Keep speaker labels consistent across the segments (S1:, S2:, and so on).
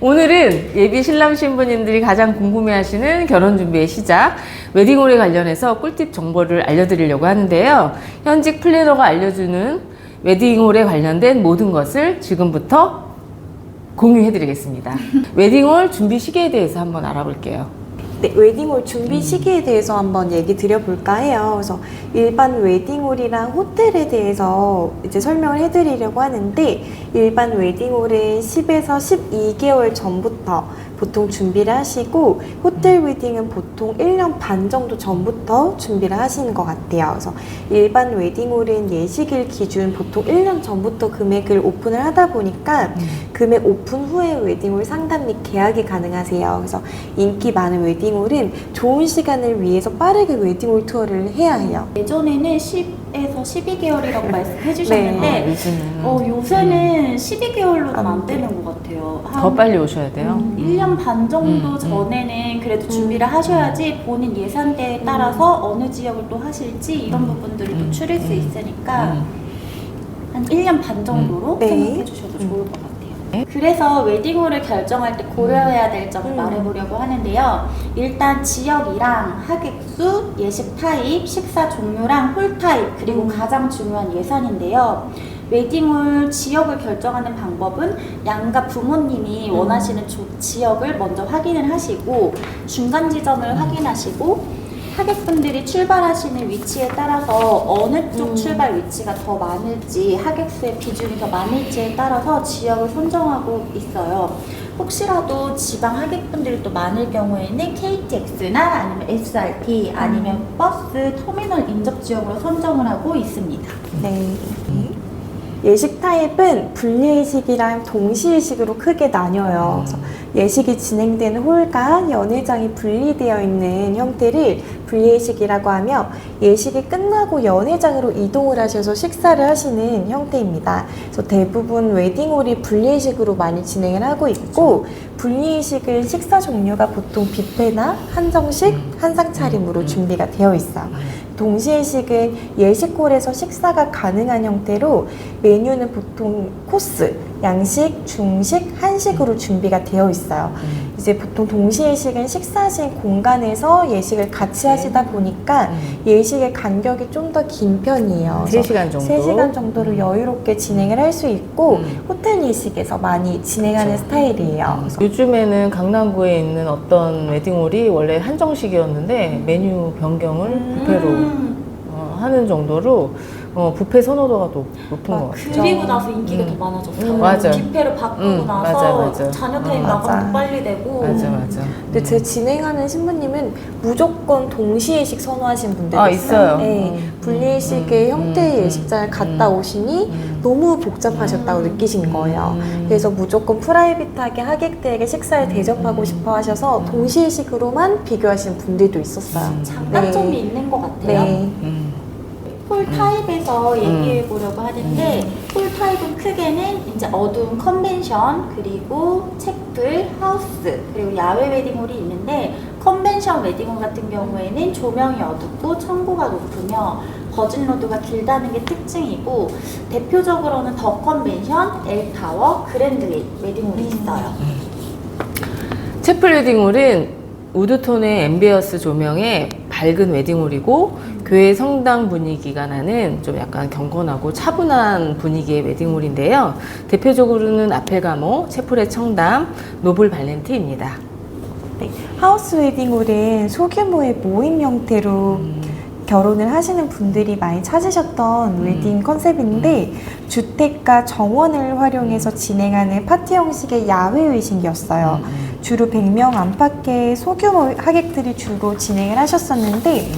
S1: 오늘은 예비 신랑 신부님들이 가장 궁금해하시는 결혼 준비의 시작, 웨딩홀에 관련해서 꿀팁 정보를 알려드리려고 하는데요. 현직 플래너가 알려주는 웨딩홀에 관련된 모든 것을 지금부터 공유해드리겠습니다. 웨딩홀 준비 시기에 대해서 한번 알아볼게요.
S2: 네, 웨딩홀 준비 시기에 대해서 한번 얘기 드려볼까 해요. 그래서 일반 웨딩홀이랑 호텔에 대해서 이제 설명을 해드리려고 하는데, 일반 웨딩홀은 10에서 12개월 전부터 보통 준비를 하시고, 호텔 웨딩은 보통 1년 반 정도 전부터 준비를 하시는 것 같아요. 그래서 일반 웨딩홀은 예식일 기준 보통 1년 전부터 금액을 오픈을 하다 보니까 금액 오픈 후에 웨딩홀 상담 및 계약이 가능하세요. 그래서 인기 많은 웨딩홀은 좋은 시간을 위해서 빠르게 웨딩홀 투어를 해야 해요.
S3: 예전에는 10에서 12개월이라고 말씀해 주셨는데 요새는 12개월로는 안 되는 것 같아요.
S1: 더 빨리 오셔야 돼요.
S3: 1년 반 정도 전에는 그래도 준비를 하셔야지 본인 예산대에 따라서 어느 지역을 또 하실지 이런 부분들을 또 추릴 수 있으니까 한 1년 반 정도로
S2: 네.
S3: 생각해 주셔도 좋을 것 같아요. 그래서 웨딩홀을 결정할 때 고려해야 될 점을 말해보려고 하는데요. 일단 지역이랑 하객수, 예식 타입, 식사 종류랑 홀 타입, 그리고 가장 중요한 예산인데요. 웨딩홀 지역을 결정하는 방법은 양가 부모님이 원하시는 지역을 먼저 확인을 하시고, 중간 지점을 확인하시고, 하객분들이 출발하시는 위치에 따라서 어느 쪽 출발 위치가 더 많을지, 하객수의 비중이 더 많을지에 따라서 지역을 선정하고 있어요. 혹시라도 지방 하객분들이 또 많을 경우에는 KTX나 아니면 SRT 아니면 버스 터미널 인접 지역으로 선정을 하고 있습니다.
S2: 네. 예식 타입은 분리예식이랑 동시예식으로 크게 나뉘어요. 그래서 예식이 진행되는 홀과 연회장이 분리되어 있는 형태를 분리예식이라고 하며, 예식이 끝나고 연회장으로 이동을 하셔서 식사를 하시는 형태입니다. 그래서 대부분 웨딩홀이 분리예식으로 많이 진행을 하고 있고, 분리예식은 식사 종류가 보통 뷔페나 한정식, 한상 차림으로 준비가 되어 있어요. 동시예식은 예식홀에서 식사가 가능한 형태로 메뉴는 보통 코스, 양식, 중식, 한식으로 준비가 되어 있어요. 이제 보통 동시예식은 식사하신 공간에서 예식을 같이 하시다 보니까 예식의 간격이 좀 더 긴 편이에요.
S1: 3시간 정도?
S2: 3시간 정도로 여유롭게 진행을 할 수 있고, 호텔 예식에서 많이 진행하는 스타일이에요. 그래서
S1: 요즘에는 강남구에 있는 어떤 웨딩홀이 원래 한정식이었는데 메뉴 변경을 뷔페로 하는 정도로 뷔페 선호도가 높은 것 같아요.
S3: 그리고 나서 인기가 더 많아졌어요.
S1: 맞아.
S3: 뷔페로 바꾸고 나서
S1: 맞아.
S3: 자녀 타임
S2: 맞아.
S3: 나가면 빨리 되고.
S1: 맞아.
S2: 근데 제 진행하는 신부님은 무조건 동시예식 선호하시는 분들이
S1: 있어요.
S2: 네, 분리예식의 형태의 예식장을 갔다 오시니 너무 복잡하셨다고 느끼신 거예요. 그래서 무조건 프라이빗하게 하객들에게 식사를 대접하고 싶어 하셔서 동시예식으로만 비교하시는 분들도 있었어요.
S3: 장단점이 있는 것 같아요.
S2: 네.
S3: 홀 타입에서 얘기해 보려고 하는데, 홀 타입은 크게는 이제 어두운 컨벤션, 그리고 채플, 하우스, 그리고 야외 웨딩홀이 있는데, 컨벤션 웨딩홀 같은 경우에는 조명이 어둡고 청고가 높으며 버진로드가 길다는 게 특징이고, 대표적으로는 더 컨벤션, 엘타워, 그랜드 웨딩홀이 있어요.
S1: 채플 웨딩홀은 우드톤의 앰비어스 조명의 밝은 웨딩홀이고, 교회 성당 분위기가 나는 좀 약간 경건하고 차분한 분위기의 웨딩홀인데요. 대표적으로는 아펠가모, 채플의 청담, 노블 발렌티입니다.
S2: 네. 하우스 웨딩홀은 소규모의 모임 형태로 결혼을 하시는 분들이 많이 찾으셨던 웨딩 컨셉인데, 주택가 정원을 활용해서 진행하는 파티 형식의 야외 웨딩이었어요. 주로 100명 안팎의 소규모 하객들이 주로 진행을 하셨었는데,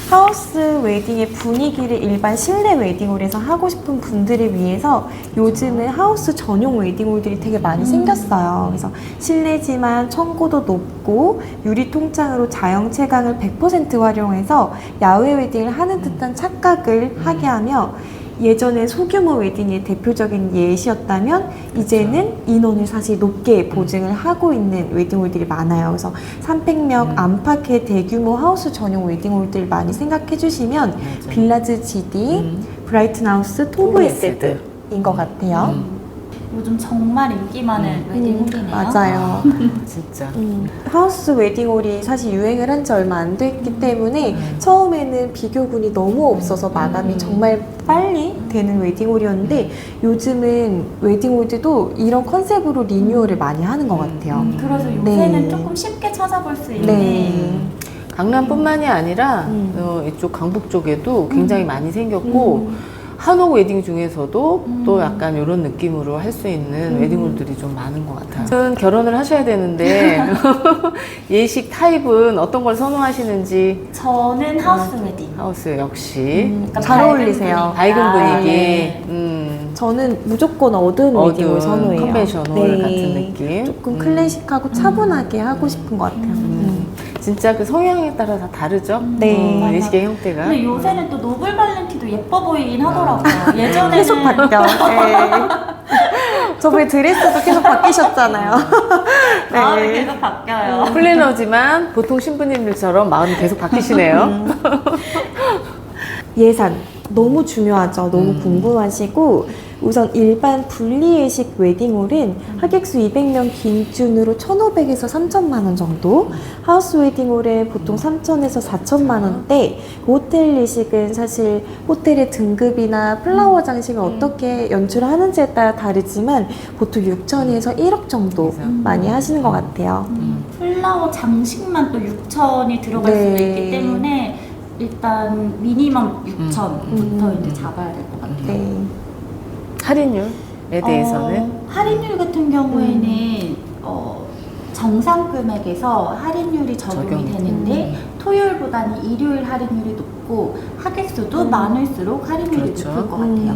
S2: 하우스 웨딩의 분위기를 일반 실내 웨딩홀에서 하고 싶은 분들을 위해서 요즘은 하우스 전용 웨딩홀들이 되게 많이 생겼어요. 그래서 실내지만 청고도 높고 유리 통창으로 자연 채광을 100% 활용해서 야외 웨딩을 하는 듯한 착각을 하게 하며, 예전에 소규모 웨딩의 대표적인 예시였다면 이제는 인원을 사실 높게 보증을 하고 있는 웨딩홀들이 많아요. 그래서 300명 안팎의 대규모 하우스 전용 웨딩홀들 많이 생각해 주시면 빌라즈 GD, 브라이튼 하우스, 토브 에세드인 것 같아요.
S3: 요즘 정말 인기 많은 웨딩홀이네요.
S2: 맞아요.
S1: 진짜.
S2: 하우스 웨딩홀이 사실 유행을 한 지 얼마 안 됐기 때문에 처음에는 비교군이 너무 없어서 마감이 정말 빨리 되는 웨딩홀이었는데 요즘은 웨딩홀들도 이런 컨셉으로 리뉴얼을 많이 하는 것 같아요.
S3: 그래서 요새는
S2: 네.
S3: 조금 쉽게 찾아볼 수 있는
S2: 네.
S1: 강남뿐만이 아니라 이쪽 강북 쪽에도 굉장히 많이 생겼고 한옥 웨딩 중에서도 또 약간 이런 느낌으로 할 수 있는 웨딩홀들이 좀 많은 것 같아요. 저는 결혼을 하셔야 되는데 예식 타입은 어떤 걸 선호하시는지.
S3: 저는 하우스 웨딩.
S1: 하우스 역시
S3: 약간
S2: 잘
S3: 밝은
S2: 어울리세요.
S1: 밝은 분위기.
S3: 네.
S2: 저는 무조건 어두운 웨딩홀
S1: 어두운
S2: 선호해요.
S1: 컨벤셔널 같은 느낌.
S2: 조금 클래식하고 차분하게 하고 싶은 것 같아요.
S1: 진짜 그 성향에 따라 다 다르죠.
S2: 네.
S1: 예식의 형태가.
S3: 근데 요새는 또 노블 발렌티도 예뻐 보이긴 하더라고요. 예전에는
S2: 계속 바뀌어. 네. 저번에 드레스도 계속 바뀌셨잖아요.
S3: 마음이
S2: 네.
S3: 계속 바뀌어요.
S1: 플래너지만 보통 신부님들처럼 마음이 계속 바뀌시네요.
S2: 예산 너무 중요하죠. 너무 궁금하시고 우선 일반 분리예식 웨딩홀은 하객수 200명 기준으로 1,500에서 3,000만 원 정도, 하우스 웨딩홀은 보통 3,000에서 4,000만 원대, 호텔 예식은 사실 호텔의 등급이나 플라워 장식을 어떻게 연출하는지에 따라 다르지만 보통 6천에서 1억 정도 많이 하시는 것 같아요.
S3: 플라워 장식만 또 6천이 들어갈
S2: 네.
S3: 수도 있기 때문에 일단 미니멈 6천부터 이제 잡아야 될 것 같아요.
S2: 네.
S1: 할인율에 대해서는
S3: 할인율 같은 경우에는 정상 금액에서 할인율이 적용이
S1: 적용이
S3: 되는데 토요일보다는 일요일 할인율이 높고 하객수도 많을수록 할인율이
S1: 그렇죠.
S3: 높을 것 같아요.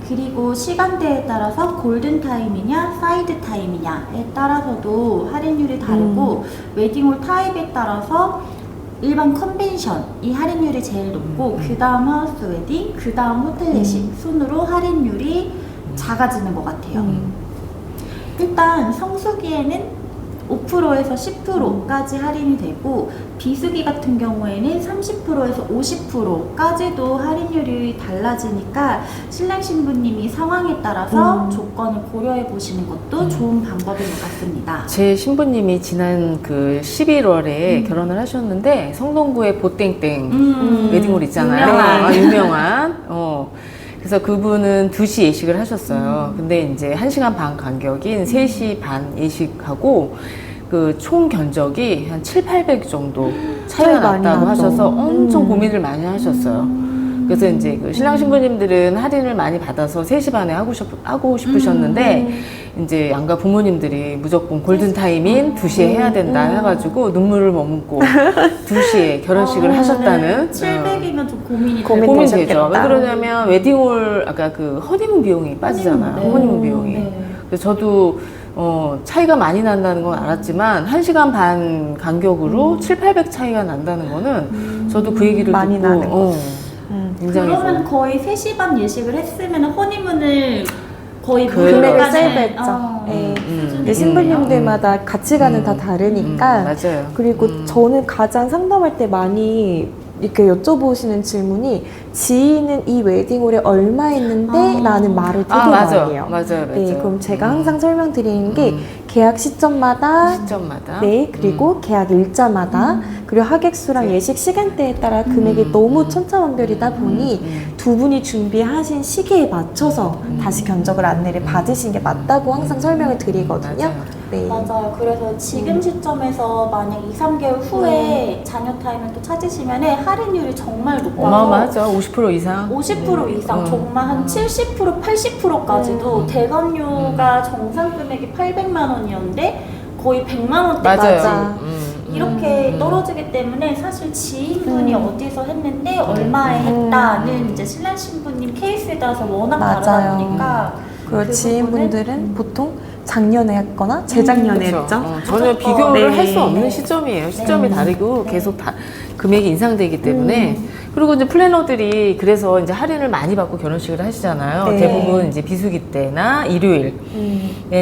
S3: 그리고 시간대에 따라서 골든타임이냐 사이드타임이냐에 따라서도 할인율이 다르고 웨딩홀 타입에 따라서 일반 컨벤션 이 할인율이 제일 높고 그 다음 하우스 웨딩, 그 다음 호텔 예식 순으로 할인율이 작아지는 것 같아요. 일단 성수기에는 5%에서 10%까지 할인이 되고 비수기 같은 경우에는 30%에서 50%까지도 할인율이 달라지니까 신랑 신부님이 상황에 따라서 조건을 고려해 보시는 것도 좋은 방법인 것 같습니다.
S1: 제 신부님이 지난 그 11월에 결혼을 하셨는데 성동구의 보땡땡 웨딩홀 있잖아요.
S3: 유명한.
S1: 유명한. 그래서 그분은 2시 예식을 하셨어요. 근데 이제 1시간 반 간격인 3시 반 예식하고 그 총 견적이 한 700~800 정도 차이가
S2: 차이 많이
S1: 났다고
S2: 나죠.
S1: 하셔서 엄청 고민을 많이 하셨어요. 그래서 이제 그 신랑 신부님들은 할인을 많이 받아서 3시 반에 하고 싶으셨는데 이제 양가 부모님들이 무조건 골든타임인 2시에 해야 된다 해가지고 눈물을 머금고 2시에 결혼식을 하셨다는
S3: 700이면 좀 고민이
S2: 고민
S3: 될 것
S1: 되죠. 왜
S2: 되셨겠다.
S1: 그러냐면 웨딩홀 아까 그 허니문 비용이 빠지잖아요.
S3: 네.
S1: 허니문 비용이.
S3: 네.
S1: 그래서 저도 차이가 많이 난다는 건 알았지만 1시간 반 간격으로 700~800 차이가 난다는 거는 저도 그 얘기를
S2: 많이
S1: 듣고
S2: 나는 거.
S1: 굉장히
S3: 그러면 거의 3시 반 예식을 했으면 허니문을 거의
S2: 금액을
S3: 세이브했죠.
S2: 세이브했죠. 네. 근데 신부님들마다 가치관은 다 다르니까
S1: 맞아요.
S2: 그리고 저는 가장 상담할 때 많이 이렇게 여쭤보시는 질문이 지인은 이 웨딩홀에 얼마 했는데? 라는 말을 되게 많이 해요.
S1: 맞아요.
S2: 네, 그럼 제가 항상 설명드리는 게 계약 시점마다
S1: 시점마다.
S2: 네, 그리고 계약 일자마다 그리고 하객수랑 예식 시간대에 따라 금액이 너무 천차만별이다 보니 두 분이 준비하신 시기에 맞춰서 다시 견적을 안내를 받으시는 게 맞다고 항상 설명을 드리거든요.
S1: 맞아요.
S2: 네.
S3: 맞아요. 그래서 지금 시점에서 만약 2, 3개월 후에 자녀 타임을 또 찾으시면 할인율이 정말 높아서
S1: 어마어마하죠. 50% 이상.
S3: 50% 이상 정말 한 70%, 80%까지도 대관료가 정상 금액이 800만 원이었는데 거의 100만 원대까지
S1: 맞아요.
S3: 이렇게 떨어지기 때문에 사실 지인분이 어디서 했는데 얼마에 했다는 이제 신랑 신부님 케이스에 따라서 워낙 다르다
S2: 맞아요.
S3: 보니까
S2: 그리고
S3: 그
S2: 지인분들은 보통 작년에 했거나 재작년에
S1: 그렇죠.
S2: 했죠.
S1: 전혀 비교를
S2: 네.
S1: 할 수 없는 시점이에요. 시점이 다르고 계속 다 금액이 인상되기 때문에 그리고 이제 플래너들이 그래서 이제 할인을 많이 받고 결혼식을 하시잖아요.
S2: 네.
S1: 대부분 이제 비수기 때나 일요일에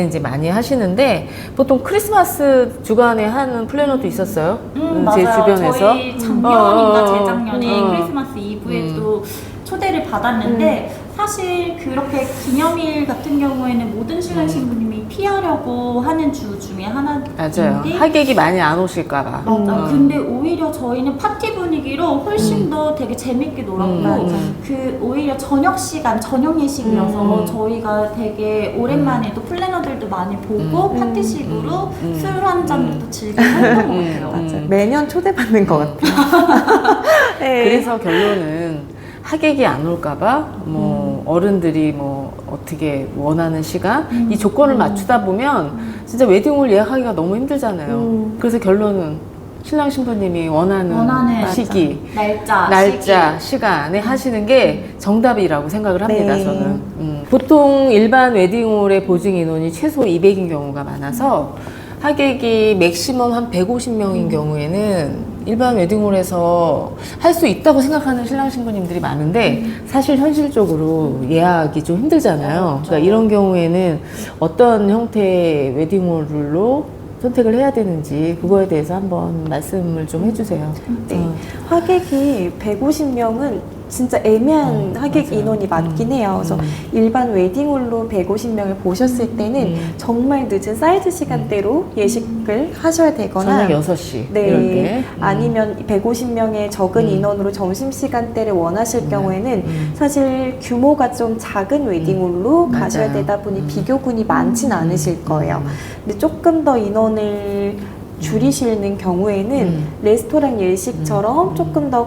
S1: 이제 많이 하시는데 보통 크리스마스 주간에 하는 플래너도 있었어요. 제
S3: 맞아요.
S1: 주변에서.
S3: 저희 작년인가
S1: 어,
S3: 재작년에
S1: 어.
S3: 크리스마스 이브에 또 초대를 받았는데 사실 그렇게 기념일 같은 경우에는 모든 신랑 신부님이 피하려고 하는 주 중에 하나인데
S1: 맞아요. 하객이 많이 안 오실까봐.
S3: 맞아. 근데 오히려 저희는 파티 분위기로 훨씬 더 되게 재밌게 놀았고
S2: 맞아.
S3: 그 오히려 저녁 시간, 저녁 예식이어서
S1: 음.
S3: 저희가 되게 오랜만에 또 플래너들도 많이 보고 파티식으로 술 한 잔도 즐기고 했던 것 같아요.
S2: 맞아요. 매년 초대받는 것 같아요. 네.
S1: 그래서 결론은 하객이 안 올까봐 뭐 어른들이 뭐 어떻게 원하는 시간 이 조건을 맞추다 보면 진짜 웨딩홀 예약하기가 너무 힘들잖아요. 그래서 결론은 신랑 신부님이 원하는 시기, 날짜, 시간에 하시는 게 정답이라고 생각을 합니다.
S2: 네.
S1: 저는 보통 일반 웨딩홀의 보증 인원이 최소 200인 경우가 많아서 하객이 맥시멈 한 150명인 경우에는 일반 웨딩홀에서 할 수 있다고 생각하는 신랑 신부님들이 많은데 사실 현실적으로 예약이 좀 힘들잖아요. 그러니까 이런 경우에는 어떤 형태의 웨딩홀로 선택을 해야 되는지 그거에 대해서 한번 말씀을 좀 해주세요.
S2: 네. 하객이 150명은 진짜 애매한 하객
S1: 맞아요.
S2: 인원이 많긴 해요. 그래서 일반 웨딩홀로 150명을 보셨을 때는 정말 늦은 사이드 시간대로 예식을 하셔야 되거나
S1: 저녁 6시
S2: 네,
S1: 이럴 때
S2: 아니면 150명의 적은 인원으로 점심시간대를 원하실 경우에는 사실 규모가 좀 작은 웨딩홀로 가셔야
S1: 맞아요.
S2: 되다 보니 비교군이 많진 않으실 거예요. 근데 조금 더 인원을 줄이시는 경우에는 레스토랑 예식처럼 조금 더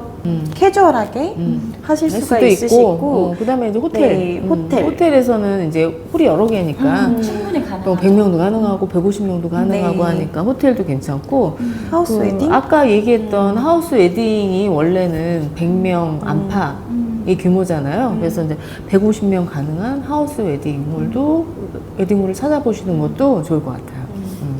S2: 캐주얼하게 하실
S1: 할
S2: 수가
S1: 수도
S2: 있으시고
S1: 그다음에 이제 호텔.
S2: 네, 호텔.
S1: 호텔에서는 이제 홀이 여러 개니까
S3: 충분히
S1: 또
S3: 가능하죠.
S1: 100명도 가능하고 150명도 가능하고
S2: 네.
S1: 하니까 호텔도 괜찮고
S2: 하우스 웨딩?
S1: 아까 얘기했던 하우스 웨딩이 원래는 100명 안팎의 규모잖아요. 그래서 이제 150명 가능한 하우스 웨딩홀을 찾아보시는 것도 좋을 것 같아요.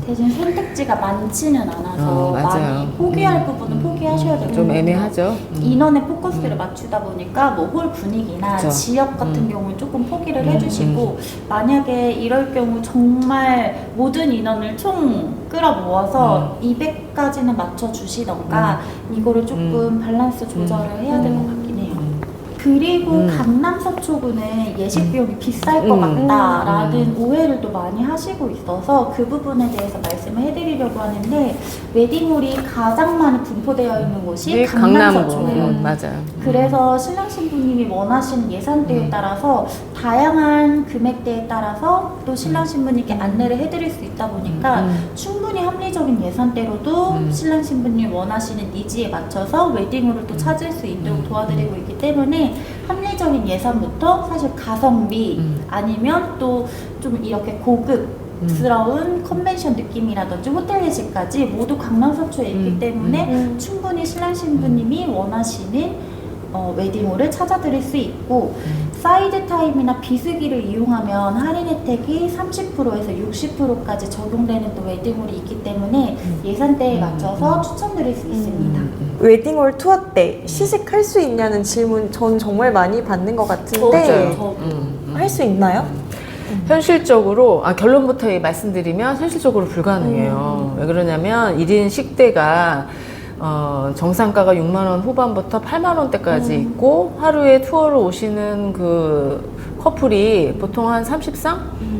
S3: 대신 선택지가 많지는 않아서
S1: 맞아요.
S3: 많이 포기할 부분은 포기하셔야 되고
S1: 좀 애매하죠.
S3: 인원에 포커스를 맞추다 보니까 뭐 홀 분위기나
S1: 그쵸.
S3: 지역 같은 경우는 조금 포기를 해주시고 만약에 이럴 경우 정말 모든 인원을 총 끌어 모아서 200까지는 맞춰 주시던가 이거를 조금 밸런스 조절을 해야 될 것 같긴 해요. 그리고 강남 서초구는 예식 비용이 비쌀 것 같다라는 오해를 또 많이 하시고 있어서 그 부분에 대해서 말씀을 해드리려고 하는데 웨딩홀이 가장 많이 분포되어 있는 곳이 강남 서초예요.
S1: 맞아요.
S3: 그래서 신랑 신부님이 원하시는 예산대에 따라서 다양한 금액대에 따라서 또 신랑 신부님께 안내를 해드릴 수 있다 보니까 충분히 합리적인 예산대로도 신랑 신부님 원하시는 니즈에 맞춰서 웨딩홀을 또 찾을 수 있도록 도와드리고 있기 때문에 합리적인 예산부터 사실 가성비 아니면 또 좀 이렇게 고급스러운 컨벤션 느낌이라든지 호텔 예식까지 모두 강남 서초에 있기 때문에 충분히 신랑 신부님이 원하시는 웨딩홀을 찾아드릴 수 있고 사이드 타임이나 비수기를 이용하면 할인 혜택이 30%에서 60%까지 적용되는 또 웨딩홀이 있기 때문에 예산대에 맞춰서 추천드릴 수 있습니다.
S2: 웨딩홀 투어 때 시식할 수 있냐는 질문 전 정말 많이 받는 것 같은데 할 수 있나요?
S1: 현실적으로 결론부터 말씀드리면 현실적으로 불가능해요. 왜 그러냐면 1인 식대가 정상가가 6만 원 후반부터 8만 원대까지 있고 하루에 투어를 오시는 그 커플이 보통 한 30상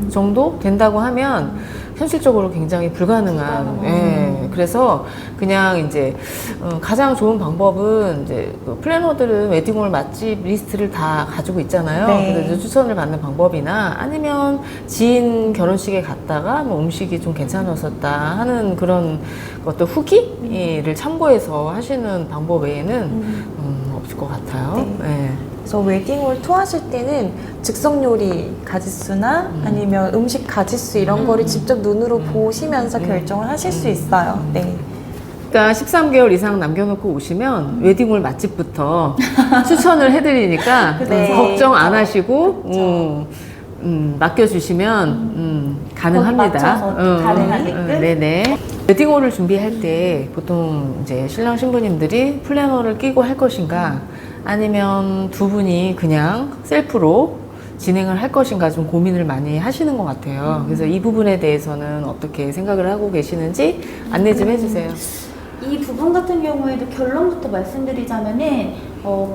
S1: 정도 된다고 하면 현실적으로 굉장히 불가능한. 예. 그래서 그냥 이제 가장 좋은 방법은 이제 그 플래너들은 웨딩홀 맛집 리스트를 다 가지고 있잖아요.
S2: 네.
S1: 그래서 추천을 받는 방법이나 아니면 지인 결혼식에 갔다가 뭐 음식이 좀 괜찮았었다 하는 그런 것도 후기를 참고해서 하시는 방법 외에는 없을 것 같아요.
S2: 네.
S1: 예.
S2: 그래서 웨딩홀 투어 하실 때는 즉석 요리 가짓수나 아니면 음식 가짓수 이런 거를 직접 눈으로 보시면서 결정을 하실 수 있어요. 네.
S1: 그러니까 13개월 이상 남겨놓고 오시면 웨딩홀 맛집부터 추천을 해드리니까
S2: 네.
S1: 걱정 안 하시고 맡겨주시면 가능합니다.
S3: 맞춰서 가능하게끔?
S1: 네네. 웨딩홀을 준비할 때 보통 이제 신랑 신부님들이 플래너를 끼고 할 것인가 아니면 두 분이 그냥 셀프로 진행을 할 것인가 좀 고민을 많이 하시는 것 같아요. 그래서 이 부분에 대해서는 어떻게 생각을 하고 계시는지 안내 좀 해주세요.
S3: 이 부분 같은 경우에도 결론부터 말씀드리자면은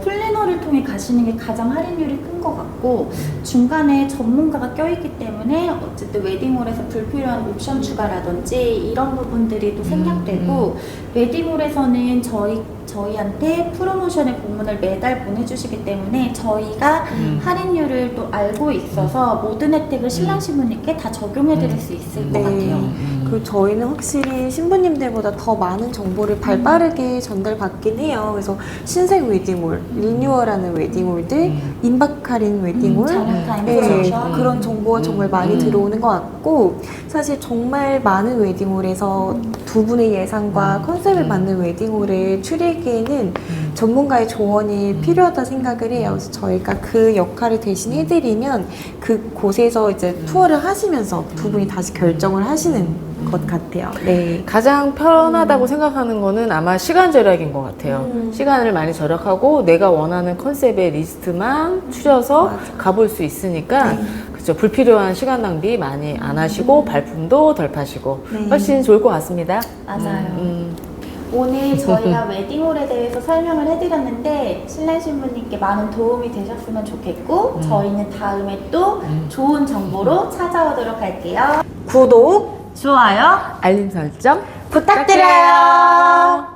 S3: 플래너를 통해 가시는 게 가장 할인율이 큰 것 같고 중간에 전문가가 껴있기 때문에 어쨌든 웨딩홀에서 불필요한 옵션 추가라든지 이런 부분들이 또 생략되고 웨딩홀에서는 저희한테 프로모션의 공문을 매달 보내주시기 때문에 저희가 할인율을 또 알고 있어서 모든 혜택을 신랑 신부님께 다 적용해드릴 수 있을 것 같아요.
S2: 그리고 저희는 확실히 신부님들보다 더 많은 정보를 발빠르게 전달받긴 해요. 그래서 신생 웨딩홀, 리뉴얼하는 웨딩홀들, 임박 할인 웨딩홀,
S3: 자녀타임
S2: 네,
S3: 프로모션.
S2: 그런 정보가 정말 많이 들어오는 것 같고 사실 정말 많은 웨딩홀에서 두 분의 예상과 컨셉에 맞는 웨딩홀을 추리기에는 전문가의 조언이 필요하다 생각을 해요. 그래서 저희가 그 역할을 대신 해드리면 그 곳에서 이제 투어를 하시면서 두 분이 다시 결정을 하시는 것 같아요. 네.
S1: 가장 편하다고 생각하는 거는 아마 시간 절약인 것 같아요. 시간을 많이 절약하고 내가 원하는 컨셉의 리스트만 추려서
S2: 맞아.
S1: 가볼 수 있으니까 그렇죠. 불필요한 시간 낭비 많이 안 하시고 발품도 덜 파시고
S2: 네.
S1: 훨씬 좋을 것 같습니다.
S3: 맞아요. 오늘 저희가 웨딩홀에 대해서 설명을 해드렸는데 신랑 신부님께 많은 도움이 되셨으면 좋겠고 저희는 다음에 또 좋은 정보로 찾아오도록 할게요.
S2: 구독,
S3: 좋아요.
S1: 알림 설정
S2: 부탁드려요.